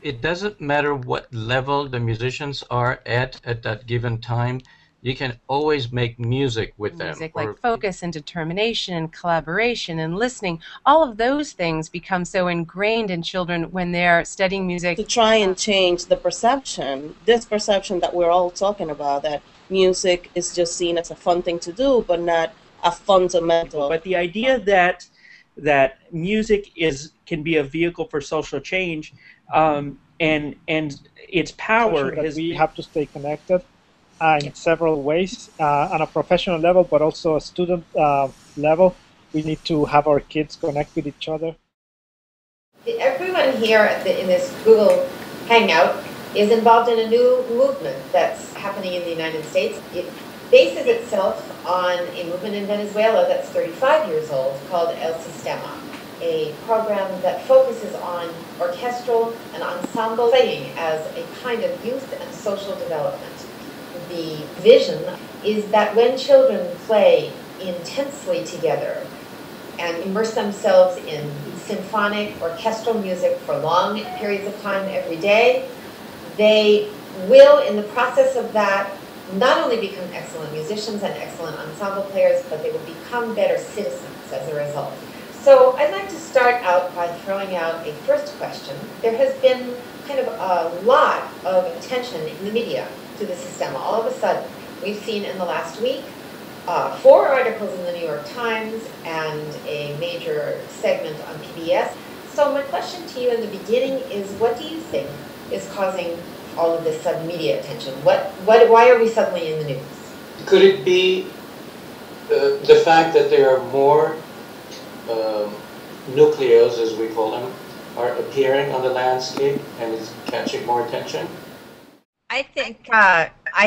It doesn't matter what level the musicians are at that given time. You can always make music with them. Music like focus and determination and collaboration and listening, all of those things become so ingrained in children when they're studying music. To try and change the perception, this perception that we're all talking about, that music is just seen as a fun thing to do, but not a fundamental. But the idea that music can be a vehicle for social change, and its power is we have to stay connected in several ways, on a professional level, but also a student level. We need to have our kids connect with each other. Everyone here in this Google Hangout is involved in a new movement that's happening in the United States. It bases itself on a movement in Venezuela that's 35 years old called El Sistema, a program that focuses on orchestral and ensemble playing as a kind of youth and social development. The vision is that when children play intensely together and immerse themselves in symphonic orchestral music for long periods of time every day, they will, in the process of that, not only become excellent musicians and excellent ensemble players, but they will become better citizens as a result. So I'd like to start out by throwing out a first question. There has been kind of a lot of attention in the media to the Sistema. All of a sudden, we've seen in the last week 4 articles in the New York Times and a major segment on PBS. So my question to you in the beginning is, what do you think is causing all of this sudden media attention? Why are we suddenly in the news? Could it be the fact that there are more nucleos, as we call them, are appearing on the landscape and it's catching more attention? I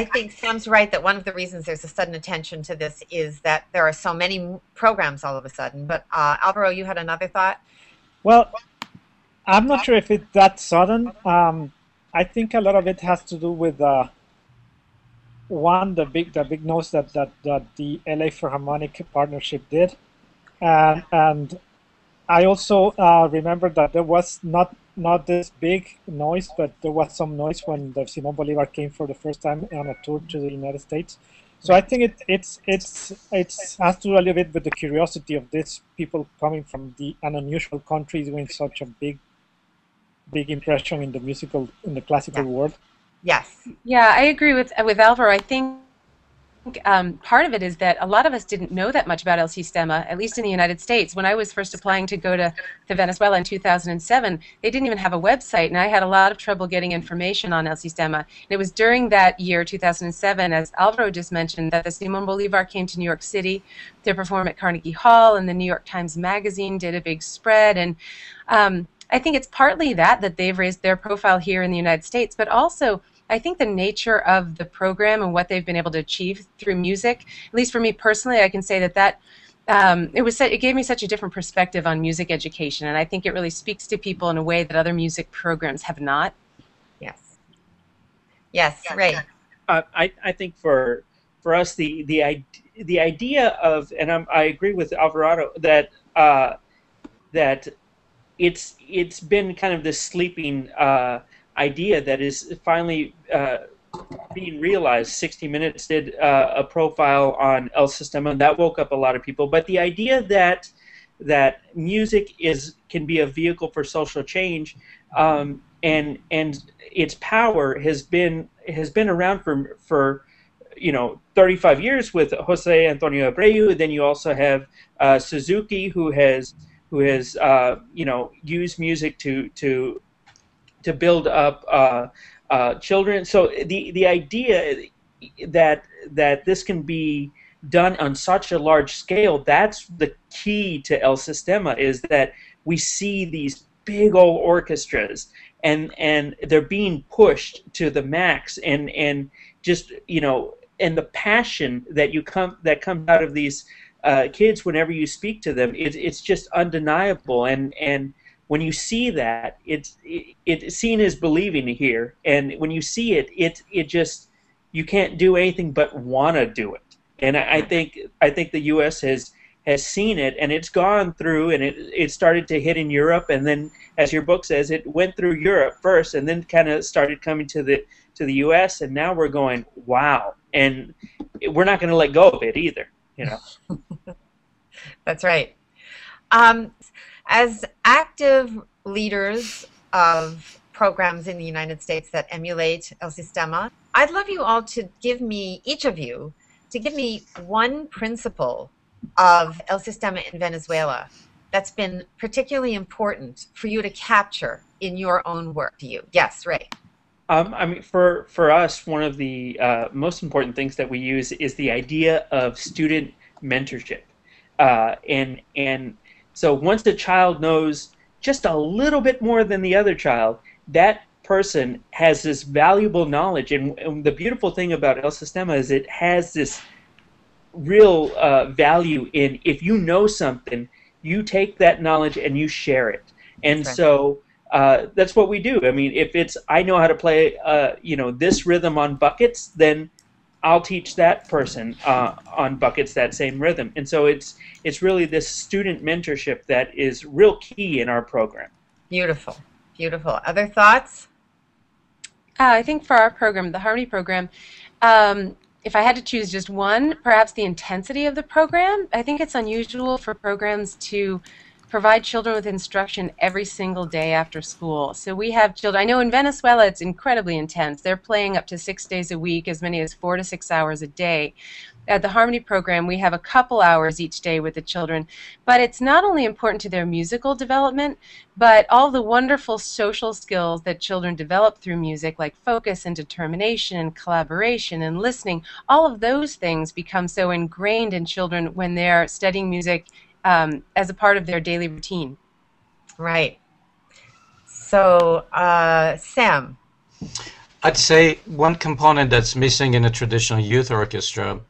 think Sam's right that one of the reasons there's a sudden attention to this is that there are so many programs all of a sudden. But Alvaro, you had another thought? Well, I'm not sure if it's that sudden. I think a lot of it has to do with one, the big noise that the LA Philharmonic partnership did, and I also remember that there was not this big noise, but there was some noise when the Simón Bolívar came for the first time on a tour to the United States. So I think it has to do a little bit with the curiosity of these people coming from an unusual country doing such a big impression in the classical world. Yes. Yeah, I agree with Alvaro. I think part of it is that a lot of us didn't know that much about El Sistema, at least in the United States. When I was first applying to go to Venezuela in 2007, they didn't even have a website, and I had a lot of trouble getting information on El Sistema. And it was during that year, 2007, as Alvaro just mentioned, that the Simón Bolívar came to New York City to perform at Carnegie Hall, and the New York Times Magazine did a big spread. And I think it's partly that they've raised their profile here in the United States, but also I think the nature of the program and what they've been able to achieve through music, at least for me personally, I can say that it gave me such a different perspective on music education, and I think it really speaks to people in a way that other music programs have not. Yes, Ray. I think for us the idea of, and I agree with Alvarado that that it's been kind of this sleeping idea that is finally being realized. 60 Minutes did a profile on El Sistema, and that woke up a lot of people. But the idea that music can be a vehicle for social change, and its power has been around for 35 years with Jose Antonio Abreu. Then you also have Suzuki, who has used music to build up children. So the idea that this can be done on such a large scale, that's the key to El Sistema, is that we see these big old orchestras and they're being pushed to the max, and just and the passion that comes out of these kids whenever you speak to them, it's just undeniable. And when you see that, it's seen as believing here, and when you see it just, you can't do anything but want to do it. And I think the U.S. has has seen it, and it's gone through, and it started to hit in Europe, and then, as your book says, it went through Europe first, and then kind of started coming to the U.S., and now we're going, wow, and we're not going to let go of it either, you know. That's right. As active leaders of programs in the United States that emulate El Sistema, I'd love you all to give me, each of you, to give me one principle of El Sistema in Venezuela that's been particularly important for you to capture in your own work to you. Yes, Ray. I mean, for us, one of the most important things that we use is the idea of student mentorship. And so once the child knows just a little bit more than the other child, that person has this valuable knowledge. And the beautiful thing about El Sistema is it has this real value in, if you know something, you take that knowledge and you share it. And right. So that's what we do. I mean, if it's, I know how to play, you know, this rhythm on buckets, then I'll teach that person on buckets that same rhythm. And so it's really this student mentorship that is real key in our program. Beautiful, beautiful. Other thoughts? I think for our program, the Harmony program, if I had to choose just one, perhaps the intensity of the program. I think it's unusual for programs to provide children with instruction every single day after school. So we have children, I know in Venezuela it's incredibly intense. They're playing up to 6 days a week, as many as 4 to 6 hours a day. At the Harmony program, we have a couple hours each day with the children, but it's not only important to their musical development, but all the wonderful social skills that children develop through music, like focus and determination and collaboration and listening. All of those things become so ingrained in children when they're studying music as a part of their daily routine. Right. So, Sam? I'd say one component that's missing in a traditional youth orchestra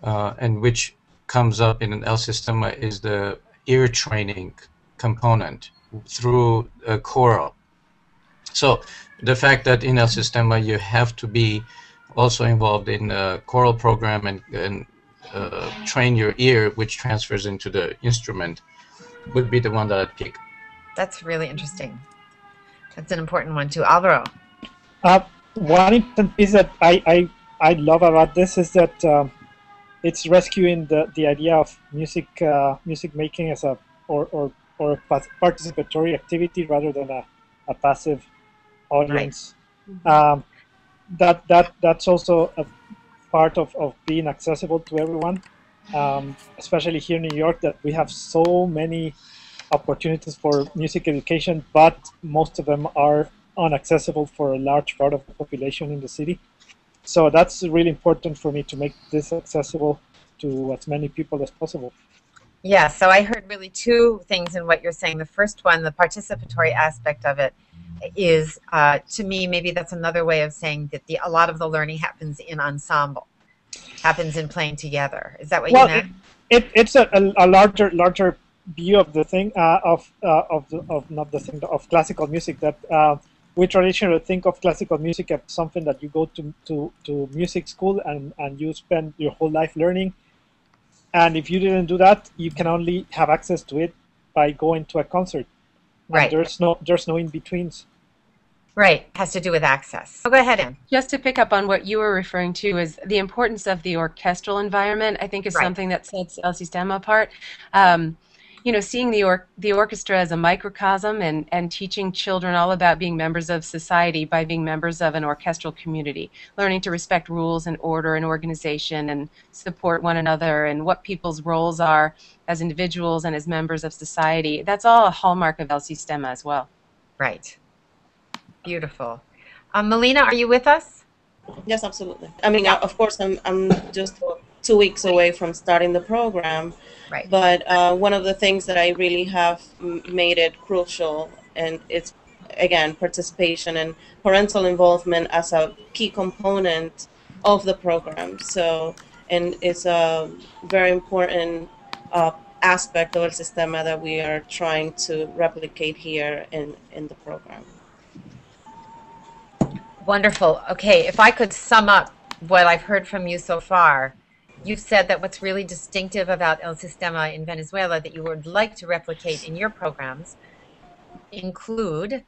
and which comes up in an El Sistema is the ear training component through a choral. So the fact that in El Sistema you have to be also involved in a choral program and train your ear, which transfers into the instrument, would be the one that I'd pick. That's really interesting. That's an important one too. Alvaro? One important piece that I love about this is that it's rescuing the idea of music making as a or participatory activity rather than a passive audience. Right. That's also a part of being accessible to everyone, especially here in New York, that we have so many opportunities for music education, but most of them are inaccessible for a large part of the population in the city. So that's really important for me to make this accessible to as many people as possible. Yeah, so I heard really two things in what you're saying. The first one, the participatory aspect of it, is, to me, maybe that's another way of saying that a lot of the learning happens in ensemble, happens in playing together. Is that what you meant? It's a larger view of the thing, of classical music, that we traditionally think of classical music as something that you go to music school and you spend your whole life learning. And if you didn't do that, you can only have access to it by going to a concert. Right. And there's no in-betweens. Right. Has to do with access. Oh, go ahead, Anne. Just to pick up on what you were referring to, is the importance of the orchestral environment, I think, is something that sets El Sistema apart. You know, seeing the orchestra as a microcosm and teaching children all about being members of society by being members of an orchestral community, learning to respect rules and order and organization and support one another and what people's roles are as individuals and as members of society. That's all a hallmark of El Sistema as well. Right. Beautiful. Melina, are you with us? Yes, absolutely. I mean, of course, I'm just 2 weeks away from starting the program. Right. But one of the things that I really have made it crucial, and it's, again, participation and parental involvement as a key component of the program. So, and it's a very important aspect of El Sistema that we are trying to replicate here in the program. Wonderful. Okay, if I could sum up what I've heard from you so far, you've said that what's really distinctive about El Sistema in Venezuela that you would like to replicate in your programs include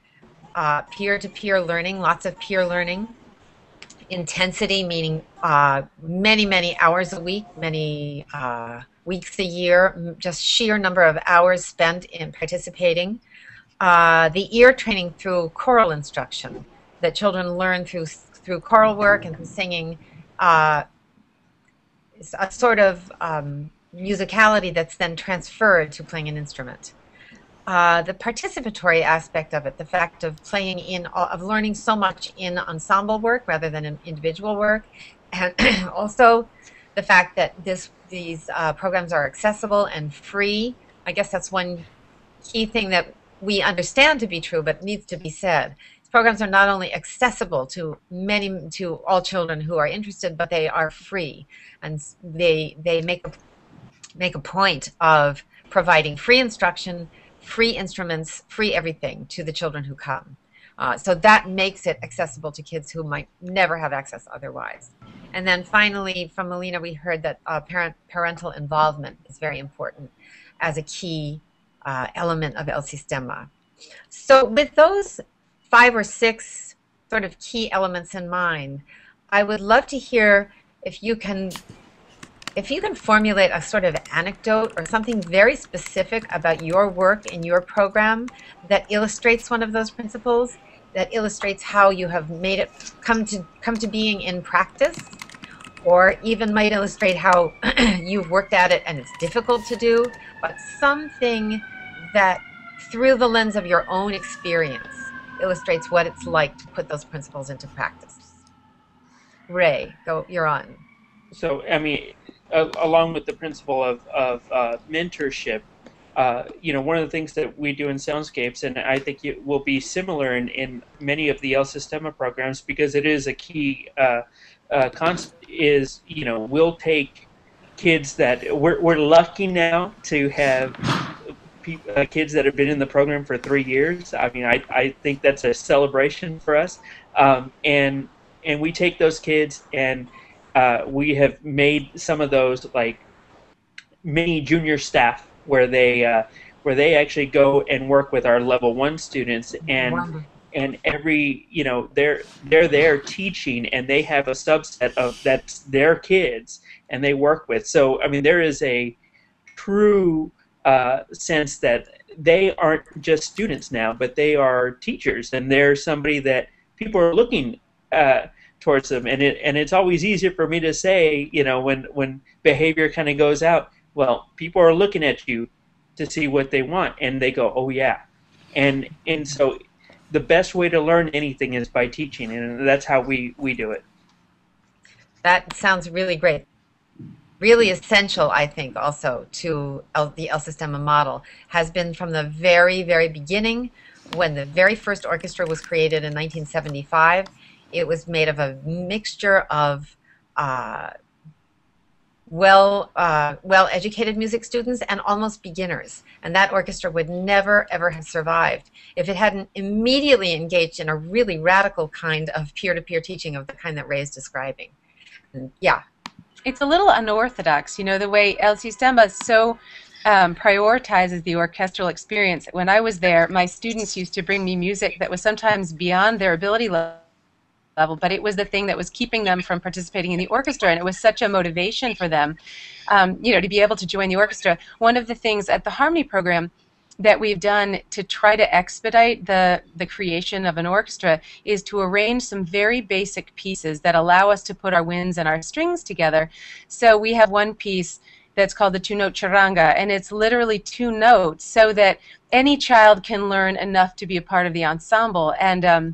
peer-to-peer learning, lots of peer learning, intensity, meaning many hours a week, many weeks a year, just sheer number of hours spent in participating. The ear training through choral instruction, that children learn through choral work and through singing, a sort of musicality that's then transferred to playing an instrument. The participatory aspect of it, the fact of of learning so much in ensemble work rather than in individual work, and also the fact that these programs are accessible and free. I guess that's one key thing that we understand to be true, but needs to be said. These programs are not only accessible to all children who are interested, but they are free, and they make a point of providing free instruction, free instruments, free everything to the children who come. So that makes it accessible to kids who might never have access otherwise. And then finally, from Melina, we heard that parental involvement is very important as a key element of El Sistema. So with those 5 or 6 sort of key elements in mind, I would love to hear if you can formulate a sort of anecdote or something very specific about your work in your program that illustrates one of those principles, that illustrates how you have made it come to being in practice, or even might illustrate how you've worked at it and it's difficult to do, but something that through the lens of your own experience illustrates what it's like to put those principles into practice. Ray, you're on. So, I mean, along with the principle of mentorship, one of the things that we do in Soundscapes, and I think it will be similar in many of the El Sistema programs, because it is a key concept, is, we'll take kids that, we're lucky now to have kids that have been in the program for 3 years. I mean, I think that's a celebration for us. And we take those kids and we have made some of those like mini junior staff where they actually go and work with our level 1 students, and every they're there teaching, and they have a subset of that's their kids and they work with. So I mean, there is a true sense that they aren't just students now, but they are teachers, and they're somebody that people are looking towards them, and it's always easier for me to say, when behavior kind of goes out, well, people are looking at you to see what they want, and they go, oh yeah, and so the best way to learn anything is by teaching, and that's how we do it. That sounds really great. Really essential, I think, also to the El Sistema model has been from the very, very beginning, when the very first orchestra was created in 1975. It was made of a mixture of well-educated music students and almost beginners, and that orchestra would never, ever have survived if it hadn't immediately engaged in a really radical kind of peer-to-peer teaching of the kind that Ray is describing. And yeah. It's a little unorthodox, the way El Sistema so prioritizes the orchestral experience. When I was there, my students used to bring me music that was sometimes beyond their ability level, but it was the thing that was keeping them from participating in the orchestra, and it was such a motivation for them, to be able to join the orchestra. One of the things at the Harmony program that we've done to try to expedite the creation of an orchestra is to arrange some very basic pieces that allow us to put our winds and our strings together. So we have one piece that's called the 2-note charanga, and it's literally 2 notes so that any child can learn enough to be a part of the ensemble. And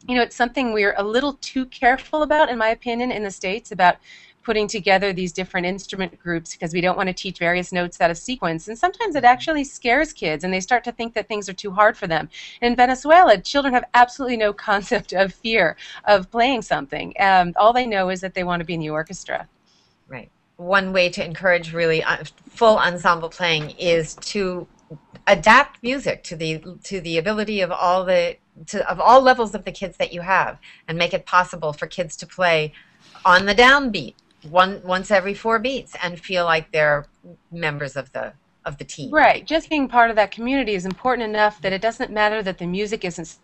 it's something we're a little too careful about, in my opinion, in the States, about putting together these different instrument groups, because we don't want to teach various notes out of sequence, and sometimes it actually scares kids and they start to think that things are too hard for them. In Venezuela, children have absolutely no concept of fear of playing something. All they know is that they want to be in the orchestra. Right. One way to encourage really full ensemble playing is to adapt music to the ability of all levels of the kids that you have, and make it possible for kids to play on the downbeat, once every 4 beats and feel like they're members of the team. Right. Just being part of that community is important enough that it doesn't matter that the music isn't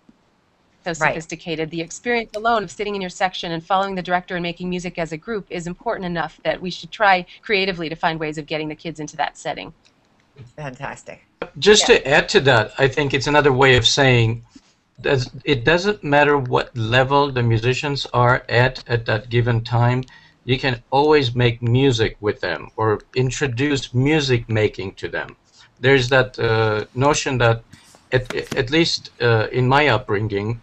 so sophisticated. The experience alone of sitting in your section and following the director and making music as a group is important enough that we should try creatively to find ways of getting the kids into that setting. Fantastic. Just to add to that, I think it's another way of saying that it doesn't matter what level the musicians are at that given time. You can always make music with them or introduce music making to them. There's that notion that, at least in my upbringing,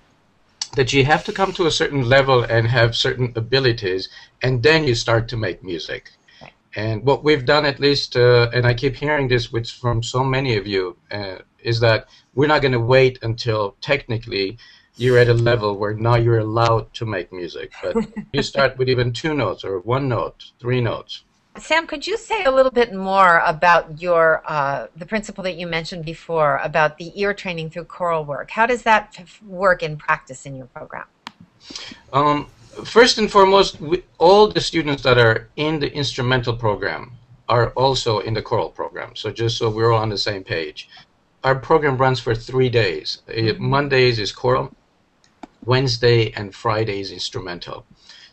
that you have to come to a certain level and have certain abilities, and then you start to make music. Right. And what we've done, at least, and I keep hearing this from so many of you, is that we're not going to wait until technically you're at a level where now you're allowed to make music. But you start with even 2 notes or 1 note, 3 notes. Sam, could you say a little bit more about your the principle that you mentioned before about the ear training through choral work? How does that work in practice in your program? First and foremost, all the students that are in the instrumental program are also in the choral program. So just so we're all on the same page. Our program runs for 3 days. Mondays is choral, Wednesday and Friday is instrumental.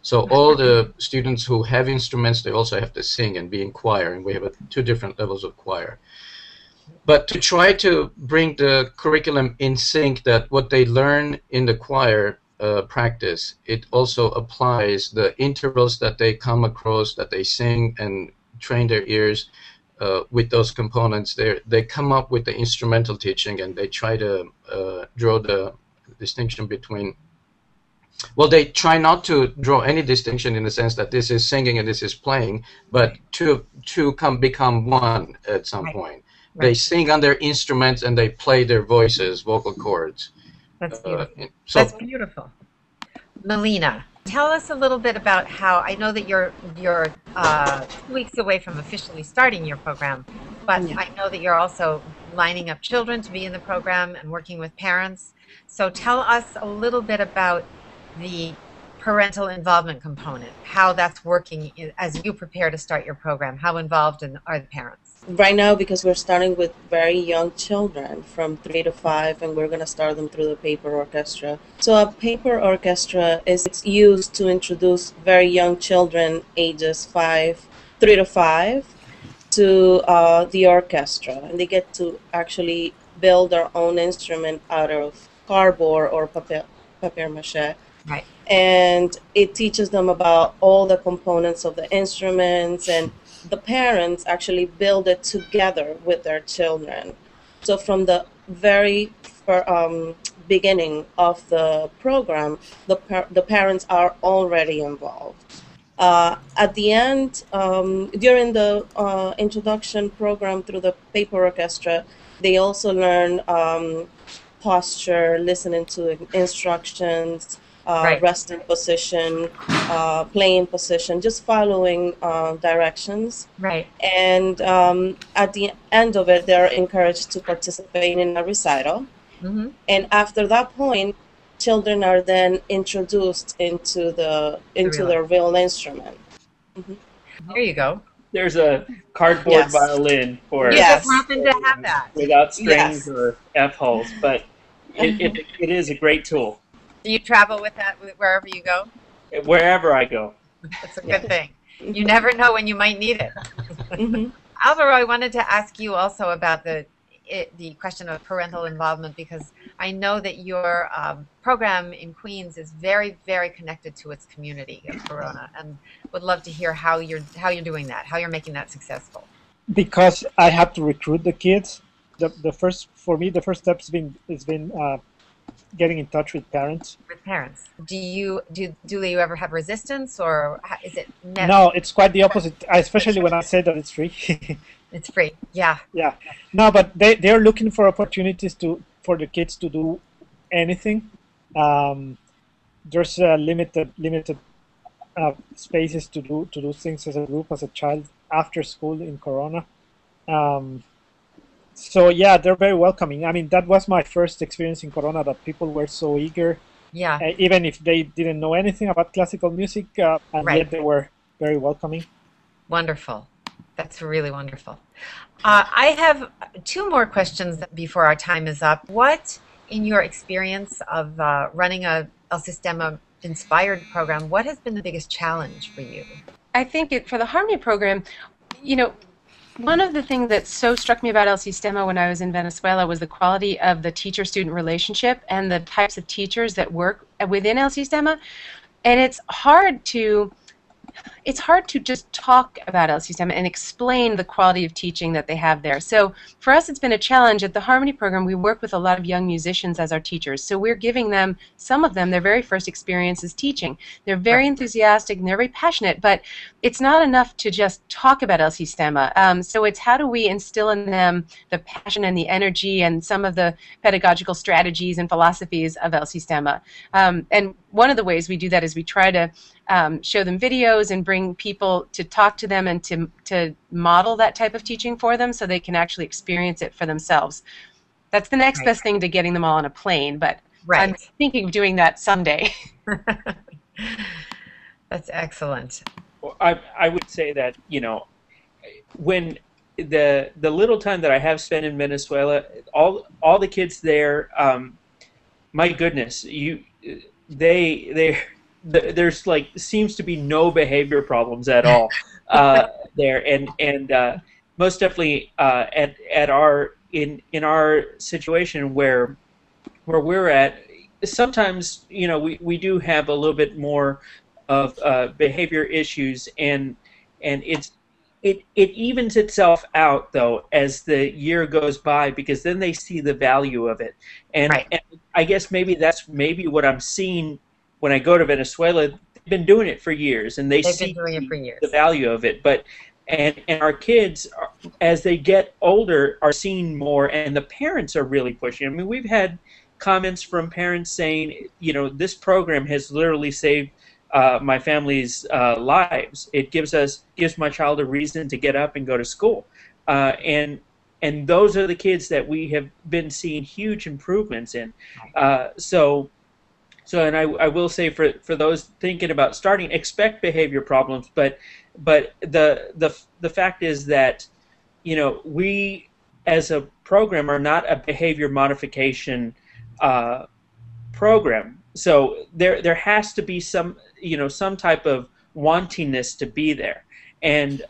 So all the students who have instruments, they also have to sing and be in choir, and we have 2 different levels of choir. But to try to bring the curriculum in sync, that what they learn in the choir practice, it also applies the intervals that they come across, that they sing and train their ears with those components. They come up with the instrumental teaching, and they try to draw the distinction between. Well, they try not to draw any distinction in the sense that this is singing and this is playing, but to become one at some point. Right. They sing on their instruments and they play their voices, vocal cords. That's beautiful. That's beautiful. Melina, tell us a little bit about how, I know that you're 2 weeks away from officially starting your program, but I know that you're also lining up children to be in the program and working with parents. So tell us a little bit about the parental involvement component, how that's working as you prepare to start your program. How involved are the parents? Right now, because we're starting with very young children from 3 to 5, and we're going to start them through the paper orchestra. So a paper orchestra it's used to introduce very young children, ages 3 to 5, to the orchestra, and they get to actually build their own instrument out of cardboard or papier-mâché. Right. And it teaches them about all the components of the instruments, and the parents actually build it together with their children. So from the very beginning of the program, the parents are already involved. At the end, during the introduction program through the paper orchestra, they also learn posture, listening to instructions, resting position, playing position, just following directions. Right. And at the end of it, they're encouraged to participate in a recital. Mm-hmm. And after that point, children are then introduced into their real instrument. Mm-hmm. There you go. There's a cardboard violin for you just happen to have that without strings or F holes, but it is a great tool. Do you travel with that wherever you go? Wherever I go. That's a good thing. You never know when you might need it. Mm-hmm. Alvaro, I wanted to ask you also about the question of parental involvement, because I know that your program in Queens is very, very connected to its community of Corona, and would love to hear how you're doing that, how you're making that successful. Because I have to recruit the kids. The first step has been getting in touch with parents. With parents, do you ever have resistance, or is it? No, it's quite the opposite. Especially when I say that it's free. It's free. Yeah. Yeah. No, but they're looking for opportunities for the kids to do anything. There's limited spaces to do things as a group, as a child, after school in Corona. So yeah, they're very welcoming. I mean, that was my first experience in Corona, that people were so eager. Yeah. Even if they didn't know anything about classical music, and yet they were very welcoming. Wonderful. That's really wonderful. I have two more questions before our time is up. What, in your experience of running a El Sistema-inspired program, what has been the biggest challenge for you? I think for the Harmony program, you know, one of the things that so struck me about El Sistema when I was in Venezuela was the quality of the teacher-student relationship and the types of teachers that work within El Sistema. And it's hard to just talk about El Sistema and explain the quality of teaching that they have there. So for us, it's been a challenge. At the Harmony program, we work with a lot of young musicians as our teachers. So we're giving them, some of them, their very first experiences teaching. They're very enthusiastic and they're very passionate, but it's not enough to just talk about El Sistema. So it's how do we instill in them the passion and the energy and some of the pedagogical strategies and philosophies of El Sistema. And one of the ways we do that is we try to show them videos and bring people to talk to them and to model that type of teaching for them so they can actually experience it for themselves. That's the next best thing to getting them all on a plane, but I'm thinking of doing that someday. That's excellent. Well, I would say that, you know, when the little time that I have spent in Venezuela, all the kids there, my goodness, there's like seems to be no behavior problems at all there, and most definitely at our in our situation where we're at, sometimes, you know, we do have a little bit more of behavior issues, and it evens itself out though as the year goes by, because then they see the value of it, and I guess that's what I'm seeing when I go to Venezuela. They've been doing it for years, and they see the value of it. But and our kids, as they get older, are seeing more, and the parents are really pushing. I mean, we've had comments from parents saying, you know, this program has literally saved my family's lives. It gives my child a reason to get up and go to school, and those are the kids that we have been seeing huge improvements in. So, and I will say for those thinking about starting, expect behavior problems, but the fact is that, you know, we as a program are not a behavior modification program. So there has to be some, you know, some type of wantingness to be there, and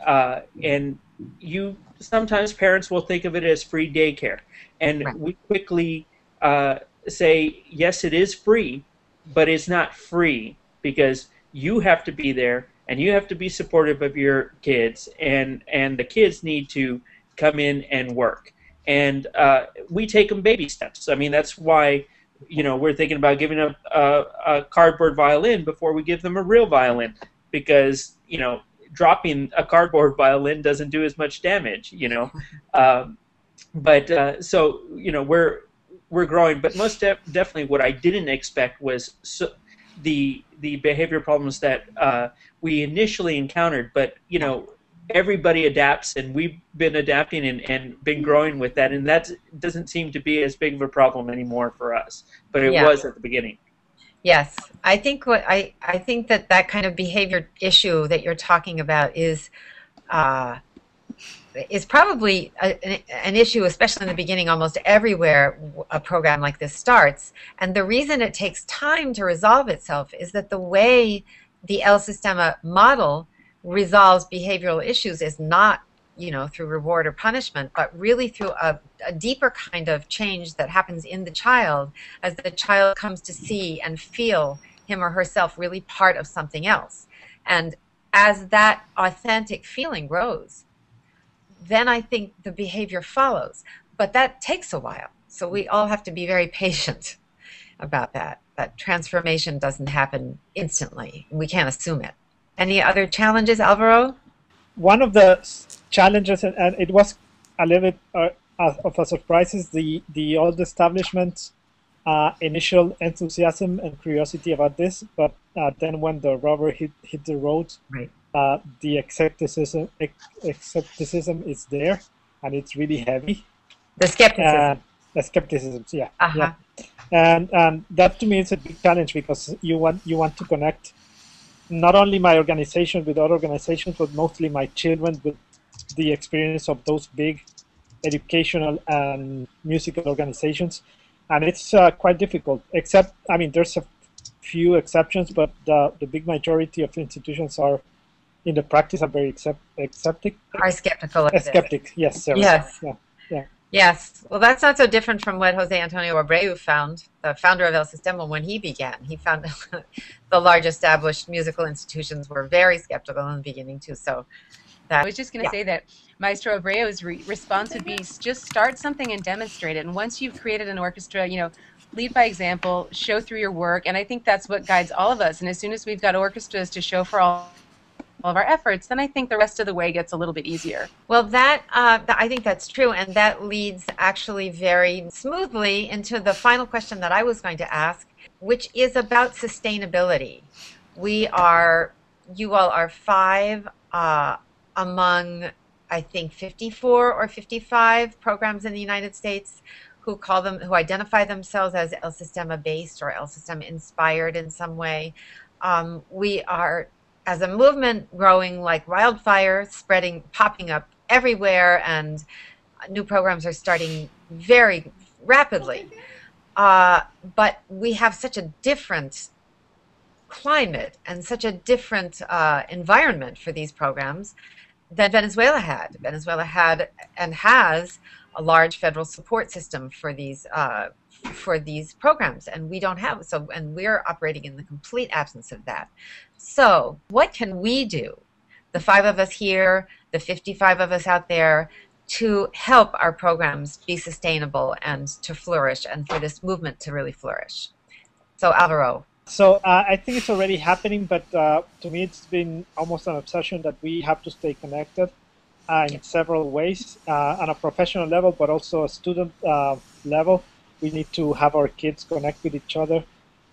you sometimes parents will think of it as free daycare, and we quickly say, yes, it is free, but it's not free, because you have to be there and you have to be supportive of your kids, and the kids need to come in and work, and we take them baby steps. I mean, that's why, you know, we're thinking about giving up a cardboard violin before we give them a real violin, because, you know, dropping a cardboard violin doesn't do as much damage, you know. So, you know, we're growing, but most definitely what I didn't expect was the behavior problems that we initially encountered. But, you know, everybody adapts, and we've been adapting and been growing with that, and that doesn't seem to be as big of a problem anymore for us, but it was at the beginning. Yes, I think I think that kind of behavior issue that you're talking about is probably an issue, especially in the beginning, almost everywhere a program like this starts. And the reason it takes time to resolve itself is that the way the El Sistema model resolves behavioral issues is not, you know, through reward or punishment, but really through a deeper kind of change that happens in the child as the child comes to see and feel him or herself really part of something else. And as that authentic feeling grows, then I think the behavior follows. But that takes a while. So we all have to be very patient about that. That transformation doesn't happen instantly. We can't assume it. Any other challenges, Alvaro? One of the challenges, and it was a little bit of a surprise, is the old establishment's initial enthusiasm and curiosity about this, but then when the rubber hit the road, the skepticism is there, and it's really heavy. The skepticism. The skepticism, yeah. And that to me is a big challenge, because you want to connect not only my organization with other organizations, but mostly my children with the experience of those big educational and musical organizations. And it's quite difficult, except, I mean, there's a few exceptions, but the big majority of institutions are, in the practice, are very skeptic. Are skeptical of skeptic, yes, Sarah. Yes. Yeah, yeah. Yes. Well, that's not so different from what Jose Antonio Abreu found, the founder of El Sistema, when he began. He found the large established musical institutions were very skeptical in the beginning, too. So I was just going to say that Maestro Abreu's response would be just start something and demonstrate it. And once you've created an orchestra, you know, lead by example, show through your work. And I think that's what guides all of us. And as soon as we've got orchestras to show for all of our efforts, then I think the rest of the way gets a little bit easier. Well, I think that's true, and that leads actually very smoothly into the final question that I was going to ask, which is about sustainability. You all are 5 among, I think, 54 or 55 programs in the United States who identify themselves as El Sistema based or El Sistema inspired in some way. We are, as a movement, growing like wildfire, popping up everywhere, and new programs are starting very rapidly. But we have such a different climate and such a different environment for these programs than Venezuela had. Venezuela had and has a large federal support system for these programs, and we don't have so, and we're operating in the complete absence of that. So what can we do, the 5 of us here, the 55 of us out there, to help our programs be sustainable and to flourish, and for this movement to really flourish? So Alvaro. So I think it's already happening, but to me it's been almost an obsession that we have to stay connected in several ways, on a professional level, but also a student level. We need to have our kids connect with each other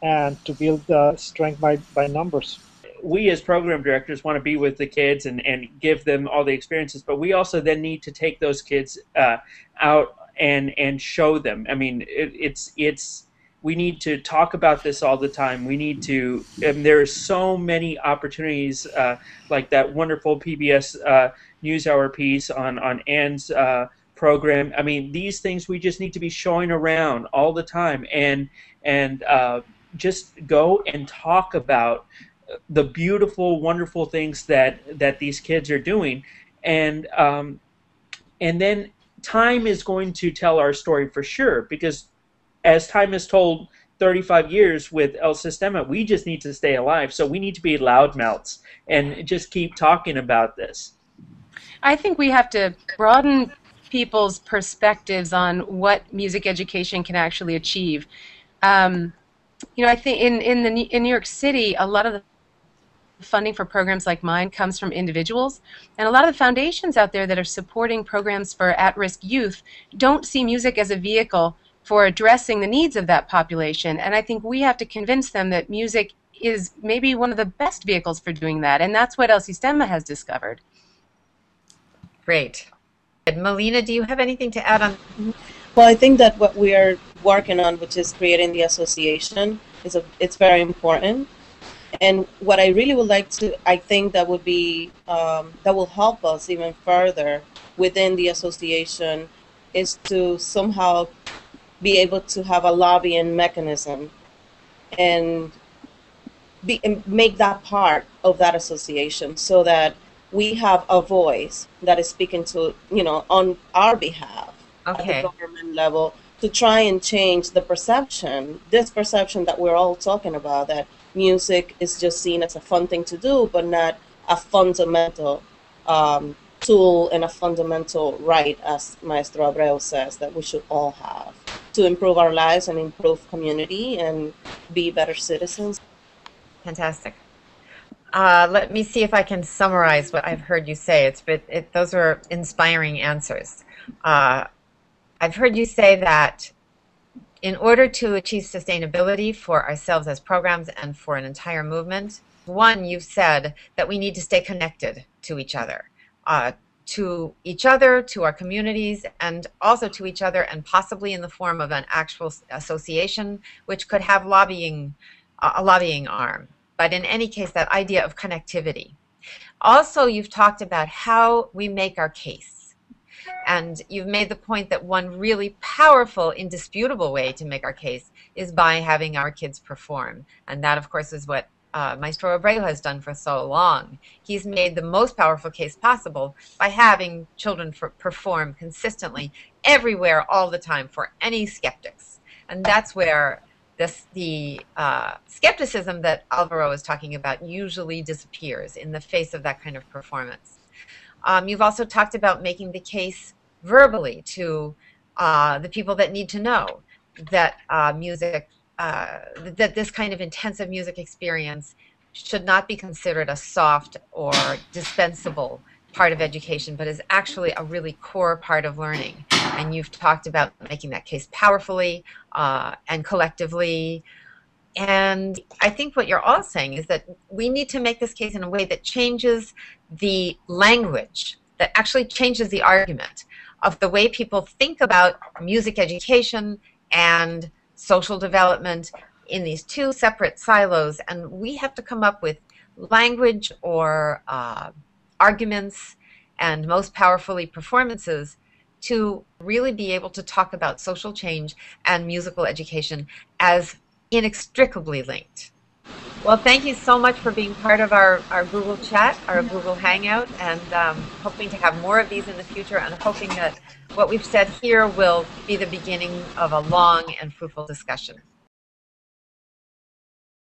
and to build strength by numbers. We as program directors want to be with the kids and give them all the experiences, but we also then need to take those kids out and show them. I mean, we need to talk about this all the time. We need to, and there are so many opportunities, like that wonderful PBS NewsHour piece on Anne's program. I mean, these things we just need to be showing around all the time, and just go and talk about the beautiful, wonderful things that these kids are doing, and then time is going to tell our story for sure, because as time has told 35 years with El Sistema, we just need to stay alive. So we need to be loudmouths and just keep talking about this. I think we have to broaden people's perspectives on what music education can actually achieve. You know, I think in New York City, a lot of the funding for programs like mine comes from individuals, and a lot of the foundations out there that are supporting programs for at-risk youth don't see music as a vehicle for addressing the needs of that population. And I think we have to convince them that music is maybe one of the best vehicles for doing that, and that's what El Sistema has discovered. Great. Melina, do you have anything to add on? Well, I think that what we are working on, which is creating the association, it's very important. And what I really would like to, I think that would be, that will help us even further within the association, is to somehow be able to have a lobbying mechanism and make that part of that association, so that we have a voice that is speaking to, you know, on our behalf at the government level, to try and change the perception, this perception that we're all talking about, that music is just seen as a fun thing to do, but not a fundamental tool and a fundamental right, as Maestro Abreu says, that we should all have to improve our lives and improve community and be better citizens. Fantastic. Let me see if I can summarize what I've heard you say. Those are inspiring answers. I've heard you say that in order to achieve sustainability for ourselves as programs and for an entire movement, one, you've said that we need to stay connected to each other, to our communities, and also to each other, and possibly in the form of an actual association, which could have a lobbying arm. But in any case, that idea of connectivity. Also, you've talked about how we make our case. And you've made the point that one really powerful, indisputable way to make our case is by having our kids perform. And that, of course, is what Maestro Abreu has done for so long. He's made the most powerful case possible by having children perform consistently everywhere all the time for any skeptics. And that's where the skepticism that Alvaro is talking about usually disappears in the face of that kind of performance. You've also talked about making the case verbally to the people that need to know that that this kind of intensive music experience should not be considered a soft or dispensable part of education, but is actually a really core part of learning. And you've talked about making that case powerfully and collectively. And I think what you're all saying is that we need to make this case in a way that changes the language, that actually changes the argument of the way people think about music education and social development in these two separate silos. And we have to come up with language or arguments and most powerfully performances to really be able to talk about social change and musical education as inextricably linked. Well, thank you so much for being part of our Google chat, our Google Hangout, and hoping to have more of these in the future, and hoping that what we've said here will be the beginning of a long and fruitful discussion.